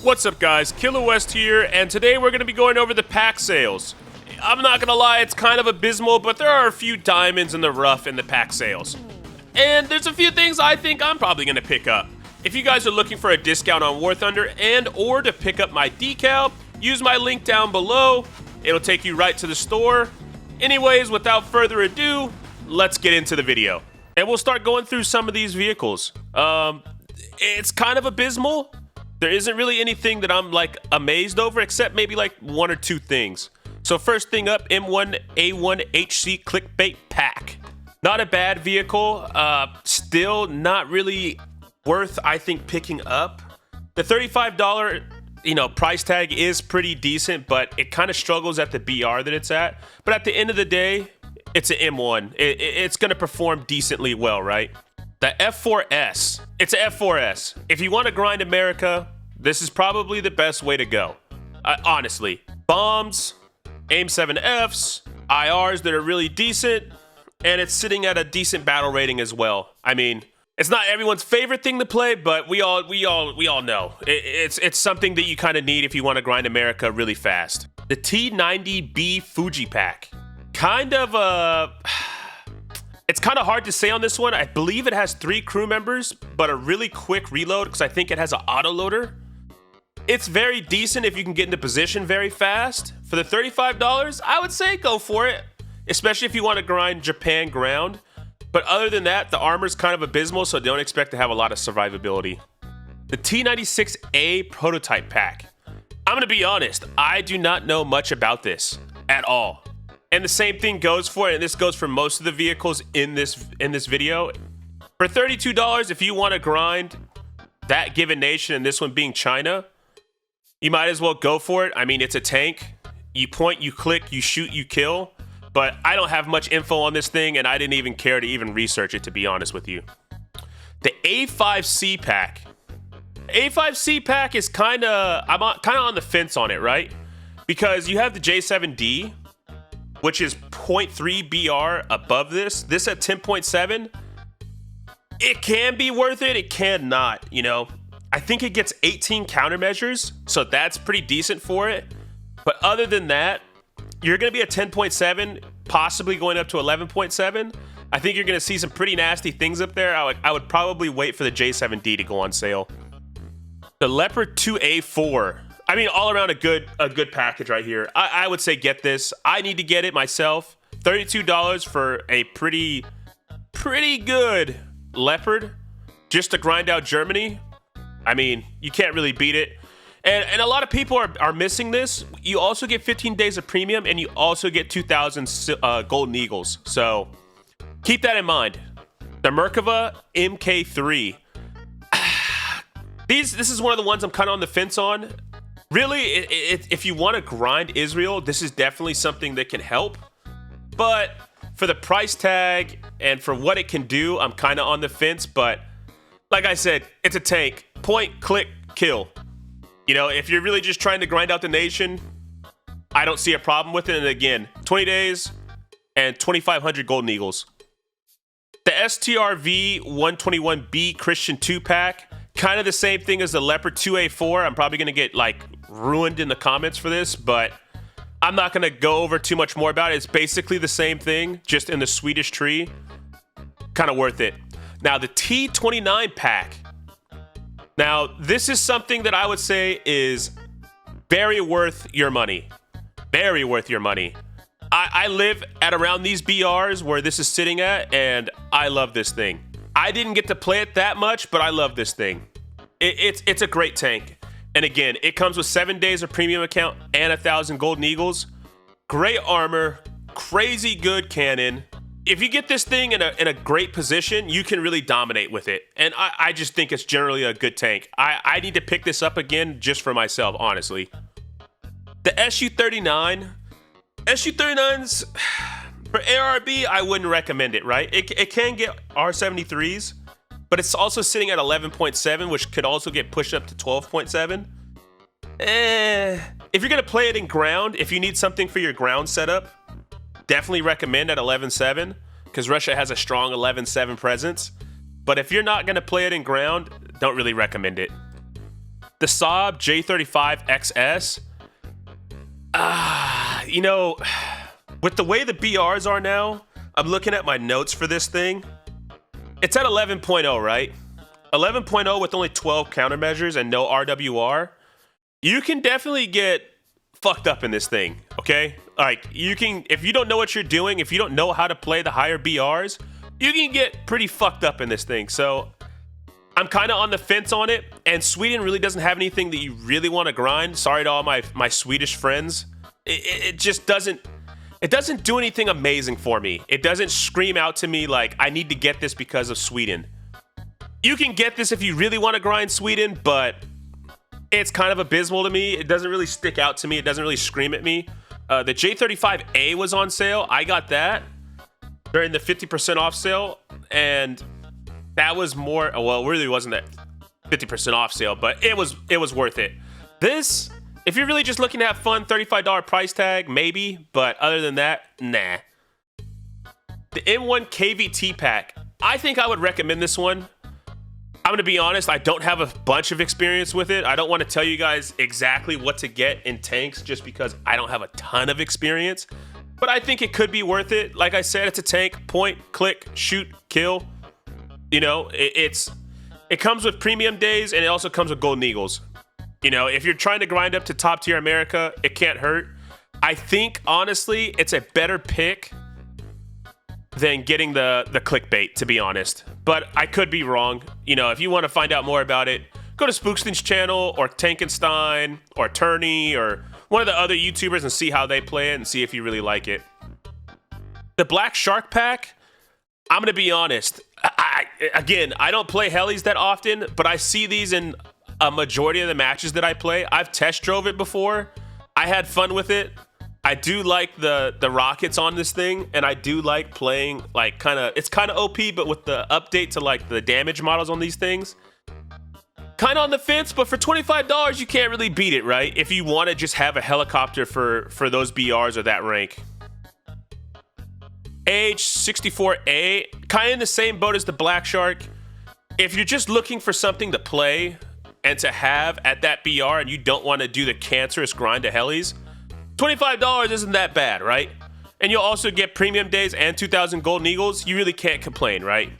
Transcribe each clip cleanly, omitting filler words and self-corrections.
What's up guys, Kila West here, and today we're going to be going over the pack sales. I'm not going to lie, it's kind of abysmal, but there are a few diamonds in the rough in the pack sales. And there's a few things I think I'm probably going to pick up. If you guys are looking for a discount on War Thunder and or to pick up my decal, use my link down below. It'll take you right to the store. Anyways, without further ado, let's get into the video. And we'll start going through some of these vehicles. It's kind of abysmal. There isn't really anything that I'm like amazed over, except maybe like one or two things. So first thing up, M1A1HC ClickBait pack. Not a bad vehicle. Still not really worth, I think, picking up. The $35, price tag is pretty decent, but it kind of struggles at the BR that it's at. But at the end of the day, it's an M1. It's going to perform decently well, right? The F4S. It's a F4S. If you want to grind America, this is probably the best way to go. Honestly. Bombs, AIM-7Fs, IRs that are really decent, and it's sitting at a decent battle rating as well. I mean, it's not everyone's favorite thing to play, but we all know. It's something that you kind of need if you want to grind America really fast. The T90B FUJI pack. It's kind of hard to say on this one. I believe it has 3 crew members, but a really quick reload because I think it has an auto loader. It's very decent if you can get into position very fast. For the $35, I would say go for it, especially if you want to grind Japan ground. But other than that, the armor's kind of abysmal, so don't expect to have a lot of survivability. The T96A prototype pack. I'm going to be honest, I do not know much about this at all. And the same thing goes for it, and this goes for most of the vehicles in this video. For $32, if you want to grind that given nation, and this one being China, you might as well go for it. I mean, it's a tank. You point, you click, you shoot, you kill. But I don't have much info on this thing, and I didn't even care to even research it, to be honest with you. The A5C pack. A5C pack is I'm kind of on the fence on it, right? Because you have the J7D, which is 0.3 BR above this. This at 10.7. It can be worth it. It cannot, I think it gets 18 countermeasures, so that's pretty decent for it. But other than that, you're going to be at 10.7, possibly going up to 11.7. I think you're going to see some pretty nasty things up there. I would probably wait for the J7D to go on sale. The Leopard 2A4. I mean, all around a good package right here. I would say get this. I need to get it myself. $32 for a pretty good Leopard, just to grind out Germany. I mean, you can't really beat it. And a lot of people are missing this. You also get 15 days of premium, and you also get 2,000 golden eagles. So keep that in mind. The Merkava MK3. This is one of the ones I'm kind of on the fence on. Really, if you want to grind Israel, this is definitely something that can help. But for the price tag and for what it can do, I'm kind of on the fence. But like I said, it's a tank. Point, click, kill. If you're really just trying to grind out the nation, I don't see a problem with it. And again, 20 days and 2,500 golden eagles. The Strv 121B Christian 2 pack. Kind of the same thing as the Leopard 2A4. I'm probably going to get ruined in the comments for this, but I'm not going to go over too much more about it. It's basically the same thing, just in the Swedish tree. Kind of worth it. Now, the T29 pack. Now, this is something that I would say is very worth your money. Very worth your money. I live at around these BRs where this is sitting at, and I love this thing. I didn't get to play it that much, but I love this thing. It's a great tank. And again, it comes with 7 days of premium account and 1,000 golden eagles. Great armor, crazy good cannon. If you get this thing in a great position, you can really dominate with it. And I just think it's generally a good tank. I need to pick this up again just for myself, honestly. The SU-39. SU-39's... For ARB, I wouldn't recommend it, right? It can get R73s, but it's also sitting at 11.7, which could also get pushed up to 12.7. If you're going to play it in ground, if you need something for your ground setup, definitely recommend at 11.7, because Russia has a strong 11.7 presence. But if you're not going to play it in ground, don't really recommend it. the Saab J35XS. You know, with the way the BRs are now, I'm looking at my notes for this thing. It's at 11.0, right? 11.0 with only 12 countermeasures and no RWR. You can definitely get fucked up in this thing, okay? Like, you can, if you don't know what you're doing, if you don't know how to play the higher BRs, you can get pretty fucked up in this thing. So I'm kind of on the fence on it, and Sweden really doesn't have anything that you really want to grind. Sorry to all my Swedish friends. It just doesn't, it doesn't do anything amazing for me. It doesn't scream out to me like, I need to get this because of Sweden. You can get this if you really want to grind Sweden, but it's kind of abysmal to me. It doesn't really stick out to me. It doesn't really scream at me. The J35A was on sale. I got that during the 50% off sale, and that was more, well, it really wasn't that 50% off sale, but it was worth it. This, if you're really just looking to have fun, $35 price tag, maybe, but other than that, nah. The M1 KVT pack, I think I would recommend this one. I'm gonna be honest, I don't have a bunch of experience with it. I don't want to tell you guys exactly what to get in tanks just because I don't have a ton of experience, but I think it could be worth it. Like I said, it's a tank, point, click, shoot, kill. You know, it comes with premium days, and it also comes with golden eagles. You know, if you're trying to grind up to top tier America, it can't hurt. I think, honestly, it's a better pick than getting the ClickBait, to be honest. But I could be wrong. You know, if you want to find out more about it, go to Spookston's channel, or Tankenstein, or Turney, or one of the other YouTubers and see how they play it and see if you really like it. The Black Shark pack, I'm going to be honest. Again, I don't play helis that often, but I see these in a majority of the matches that I play. I've test drove it before. I had fun with it. I do like the rockets on this thing, and I do like playing, like, it's kind of OP, but with the update to, like, the damage models on these things. Kind of on the fence, but for $25, you can't really beat it, right? If you want to just have a helicopter for those BRs or that rank. AH-64A, kind of in the same boat as the Black Shark. If you're just looking for something to play and to have at that BR, and you don't want to do the cancerous grind to helis, $25 isn't that bad, right? And you'll also get premium days and 2,000 golden eagles. You really can't complain, right?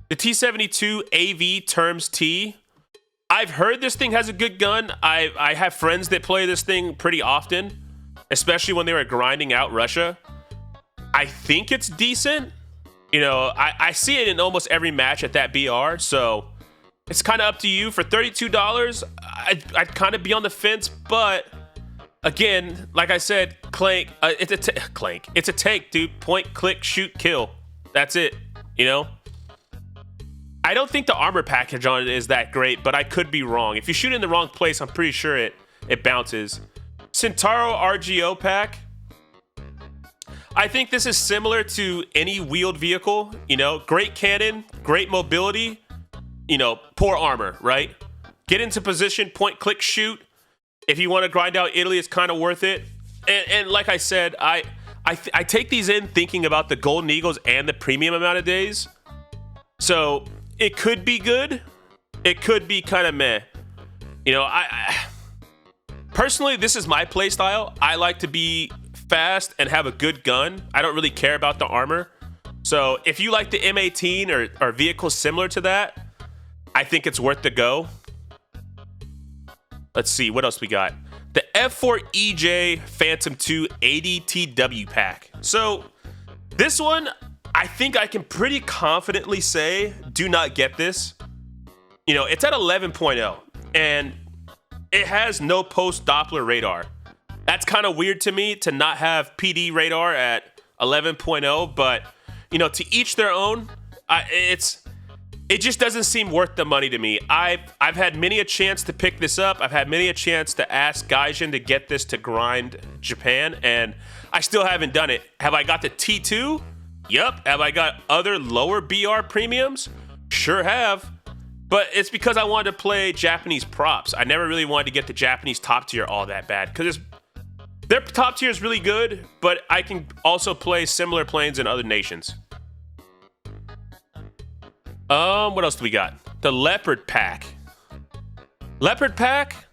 The T-72 AV TURMS-T. I've heard this thing has a good gun. I have friends that play this thing pretty often, especially when they were grinding out Russia. I think it's decent. You know, I see it in almost every match at that BR, so it's kind of up to you. For $32, I'd kind of be on the fence, but again, like I said, it's a tank, dude. Point, click, shoot, kill. That's it, you know? I don't think the armor package on it is that great, but I could be wrong. If you shoot in the wrong place, I'm pretty sure it bounces. Centauro RGO pack. I think this is similar to any wheeled vehicle. You know, great cannon, great mobility, you know, poor armor, right? Get into position, point, click, shoot. If you want to grind out Italy, it's kind of worth it. And like I said, I take these in thinking about the golden eagles and the premium amount of days. So it could be good. It could be kind of meh. You know, I personally, this is my play style. I like to be fast and have a good gun. I don't really care about the armor. So if you like the M18 or vehicles similar to that, I think it's worth the go. Let's see, what else we got? The F4EJ Phantom 2 ADTW pack. So this one, I think I can pretty confidently say, do not get this. You know, it's at 11.0, and it has no post-Doppler radar. That's kind of weird to me to not have PD radar at 11.0, but, you know, to each their own. It just doesn't seem worth the money to me. I've had many a chance to pick this up. I've had many a chance to ask Gaijin to get this to grind Japan, and I still haven't done it. Have I got the T2? Yup. Have I got other lower BR premiums? Sure have. But it's because I wanted to play Japanese props. I never really wanted to get the Japanese top tier all that bad, because their top tier is really good, but I can also play similar planes in other nations. What else do we got? The Leopard pack. Leopard pack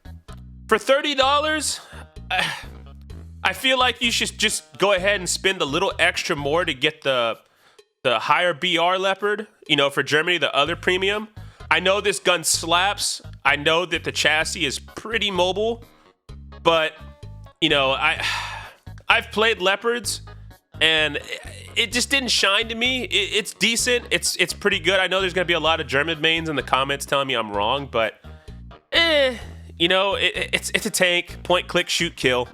for $30. I feel like you should just go ahead and spend a little extra more to get the higher BR Leopard, you know, for Germany, the other premium. I know this gun slaps. I know that the chassis is pretty mobile, but you know, I've played Leopards and it just didn't shine to me. It's decent. It's pretty good. I know there's gonna be a lot of German mains in the comments telling me I'm wrong, but you know, it's a tank. Point, click, shoot, kill.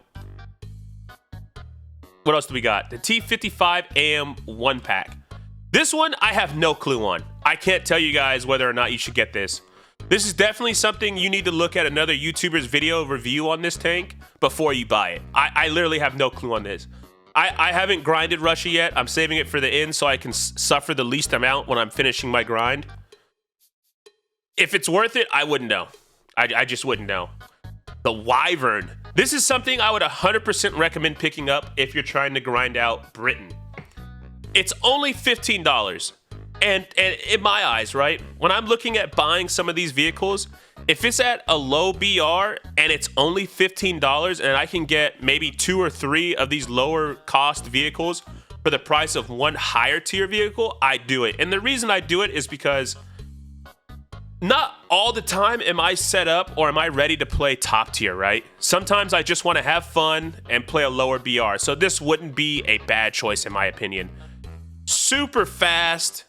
What else do we got? The T55 AM 1-pack. This one, I have no clue on. I can't tell you guys whether or not you should get this. This is definitely something you need to look at another YouTuber's video review on this tank before you buy it. I literally have no clue on this. I haven't grinded Russia yet. I'm saving it for the end so I can suffer the least amount when I'm finishing my grind. If it's worth it, I wouldn't know. I just wouldn't know. The Wyvern. This is something I would 100% recommend picking up if you're trying to grind out Britain. It's only $15. And in my eyes, right, when I'm looking at buying some of these vehicles, if it's at a low BR and it's only $15 and I can get maybe 2 or 3 of these lower cost vehicles for the price of one higher tier vehicle, I do it. And the reason I do it is because not all the time am I set up or am I ready to play top tier, right? Sometimes I just want to have fun and play a lower BR. So this wouldn't be a bad choice in my opinion. Super fast,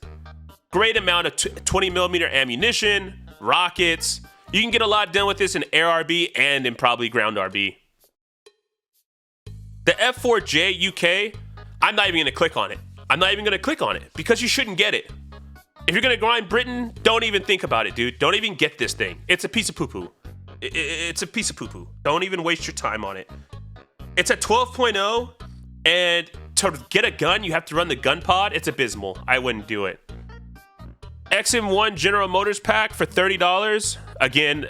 great amount of 20mm ammunition, rockets. You can get a lot done with this in air RB and in probably ground RB. The F4J UK, I'm not even going to click on it. I'm not even going to click on it because you shouldn't get it. If you're gonna grind Britain, don't even think about it, dude. Don't even get this thing. It's a piece of poo-poo. It's a piece of poo-poo. Don't even waste your time on it. It's a 12.0, and to get a gun, you have to run the gun pod. It's abysmal. I wouldn't do it. XM1 General Motors pack for $30. Again,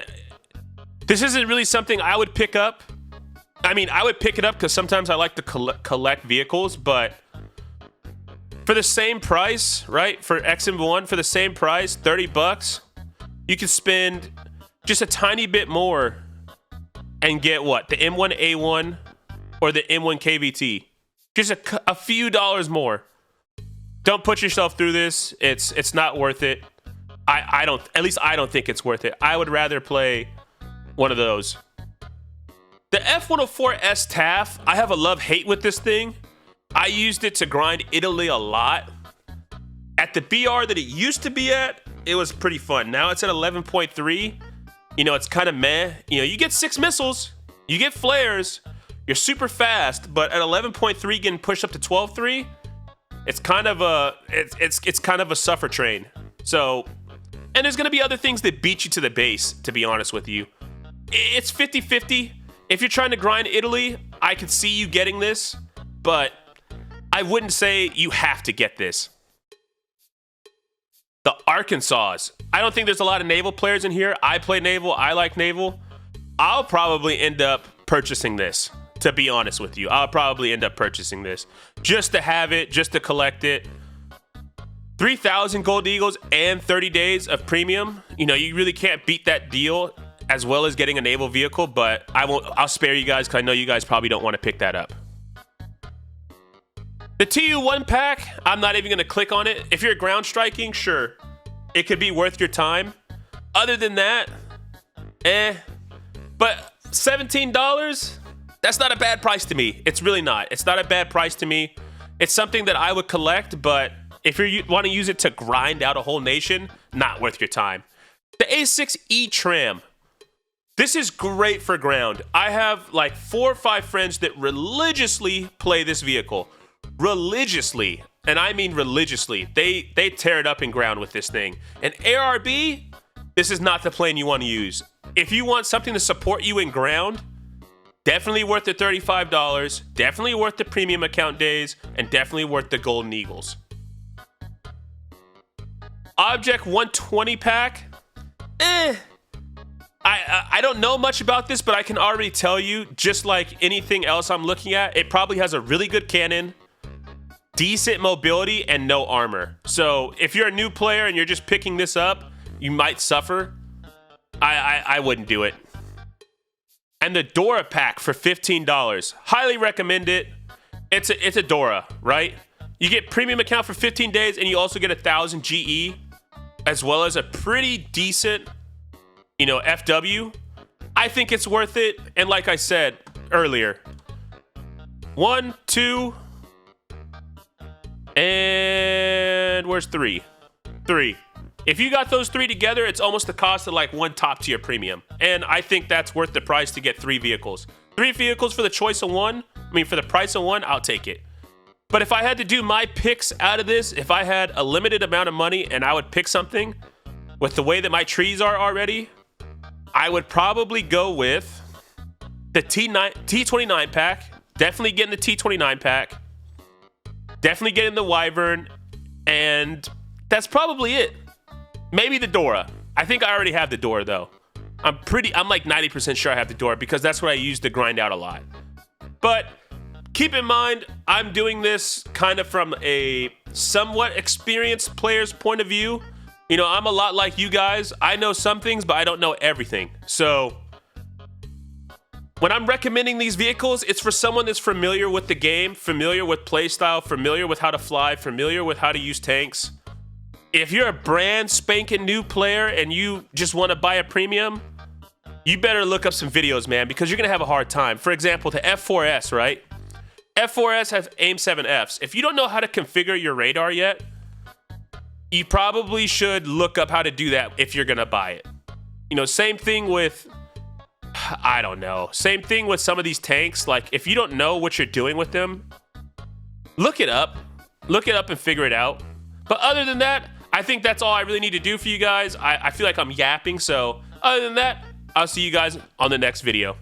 this isn't really something I would pick up. I mean, I would pick it up because sometimes I like to collect vehicles, but for the same price, right? For XM1, for the same price, 30 bucks, you can spend just a tiny bit more and get what? The M1A1 or the M1 KVT. Just a few dollars more. Don't put yourself through this. It's not worth it. I don't, at least I don't think it's worth it. I would rather play one of those. The F104S TAF, I have a love-hate with this thing. I used it to grind Italy a lot. At the BR that it used to be at, it was pretty fun. Now it's at 11.3. You know, it's kind of meh. You know, you get 6 missiles, you get flares, you're super fast, but at 11.3 getting pushed up to 12.3, it's kind of a it's kind of a suffer train. So, and there's gonna be other things that beat you to the base, to be honest with you. It's 50-50. If you're trying to grind Italy, I could see you getting this, but I wouldn't say you have to get this. The Arkansas. I don't think there's a lot of naval players in here. I play naval. I like naval. I'll probably end up purchasing this, to be honest with you. I'll probably end up purchasing this just to have it, just to collect it. 3,000 gold eagles and 30 days of premium. You know, you really can't beat that deal as well as getting a naval vehicle, but I'll spare you guys because I know you guys probably don't want to pick that up. The TU1 pack, I'm not even going to click on it. If you're ground striking, sure, it could be worth your time. Other than that, But $17, that's not a bad price to me. It's really not. It's not a bad price to me. It's something that I would collect, but if you want to use it to grind out a whole nation, not worth your time. The A6E TRAM. This is great for ground. I have like 4 or 5 friends that religiously play this vehicle. Religiously. And I mean religiously. They tear it up in ground with this thing. And ARB, this is not the plane you want to use. If you want something to support you in ground, definitely worth the $35, definitely worth the premium account days, and definitely worth the Golden Eagles. Object 120 pack, I don't know much about this, but I can already tell you, just like anything else I'm looking at, it probably has a really good cannon, decent mobility, and no armor. So if you're a new player and you're just picking this up, you might suffer. I wouldn't do it. And the Dora pack for $15. Highly recommend it. It's a Dora, right? You get premium account for 15 days, and you also get 1,000 GE, as well as a pretty decent, FW. I think it's worth it. And like I said earlier, 1, 2, and where's 3? 3. If you got those 3 together, it's almost the cost of like one top tier premium. And I think that's worth the price to get 3 vehicles. 3 vehicles for the choice of one. For the price of one, I'll take it. But if I had to do my picks out of this, if I had a limited amount of money and I would pick something with the way that my trees are already, I would probably go with the T29 pack. Definitely getting the T29 pack. Definitely getting the Wyvern. And that's probably it. Maybe the Dora. I think I already have the Dora though. I'm like 90% sure I have the Dora because that's what I use to grind out a lot. But keep in mind, I'm doing this kind of from a somewhat experienced player's point of view. I'm a lot like you guys. I know some things, but I don't know everything. So when I'm recommending these vehicles, it's for someone that's familiar with the game, familiar with playstyle, familiar with how to fly, familiar with how to use tanks. If you're a brand spanking new player and you just want to buy a premium, you better look up some videos, man, because you're going to have a hard time. For example, the F4S, right? F4S has AIM-7Fs. If you don't know how to configure your radar yet, you probably should look up how to do that if you're going to buy it. Same thing with, I don't know. Same thing with some of these tanks. Like, if you don't know what you're doing with them, look it up. Look it up and figure it out. But other than that, I think that's all I really need to do for you guys. I feel like I'm yapping, so other than that, I'll see you guys on the next video.